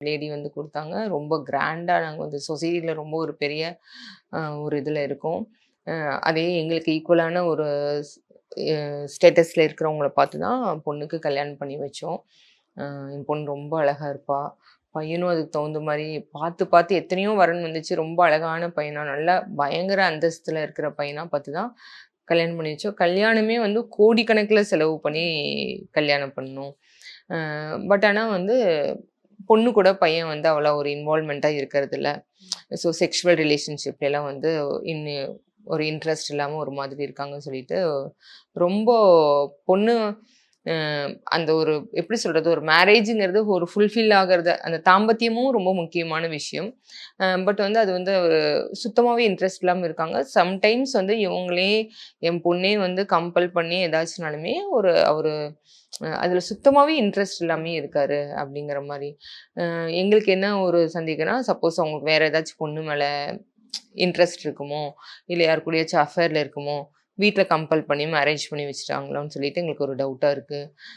Lady வந்து குடுத்தாங்க. ரொம்ப கிராண்டா நாங்க வந்து சொசைட்டில ரொம்ப ஒரு பெரிய ஒரு இதில இருக்கோம். அ அதே எங்களுக்கு ஈக்குவலான ஒரு ஸ் எ ஸ்டேட்டஸ்ல இருக்கிறவங்கள பார்த்து தான் பொண்ணுக்கு கல்யாணம் பண்ணி வச்சோம். என் பொண்ணு ரொம்ப அழகா இருப்பா. பையனும் அதுக்கு தகுந்த மாரி பார்த்து, பார்த்து எத்தனையோ வரன் வந்துச்சு. ரொம்ப அழகான பையனா, நல்லா பயங்கர அந்தஸ்துல இருக்கிற பையனா பார்த்து தான் கல்யாணம் பண்ணி வச்சோம். கல்யாணமே வந்து கோடிக்கணக்கில செலவு பண்ணி கல்யாணம் பண்ணோம். அ பட் ஆனா வந்து பொண்ணு கூட பையன் வந்து அவ்வளோ ஒரு இன்வால்வ்மென்ட்டா இருக்கிறதில்ல. ஸோ செக்ஷுவல் ரிலேஷன்ஷிப்லலாம் வந்து இன்னி ஒரு இன்ட்ரெஸ்ட் இல்லாம ஒரு மாதிரி இருக்காங்கன்னு சொல்லிட்டு, ரொம்ப பொண்ணு அ அந்த ஒரு எப்படி சொல்றது? ஒரு மேரேஜ்ங்கிறது ஒரு ஃபுல்ஃபில் ஆகுறது அந்த தாம்பத்தியமும் ரொம்ப முக்கியமான விஷயம். பட் வந்து அது வந்து ஒரு சுத்தமாவே இன்ட்ரெஸ்ட் இல்லாம இருக்காங்க. சம்டைம்ஸ் வந்து இவங்களே என் பொண்ணே வந்து கம்பல் பண்ணி ஏதாச்சுனாலுமே அவரு அதில சுத்தமாவே இன்ட்ரெஸ்ட் இல்லாமயே இருக்காரு, அப்படிங்கிற மாரி. எங்களுக்கு என்ன ஒரு சந்தேகம்னா, சப்போஸ் அவங்களுக்கு வேற ஏதாச்சும் பொண்ணு மேல இன்ட்ரெஸ்ட் இருக்குமோ, இல்ல யார் கூடயாச்சும் அஃபேர்ல இருக்குமோ, வீட்ல கம்பல் பண்ணி மேரேஜ் பண்ணி வச்சுட்டாங்களோன்னு சொல்லிட்டு எங்களுக்கு ஒரு டவுட்டா இருக்கு.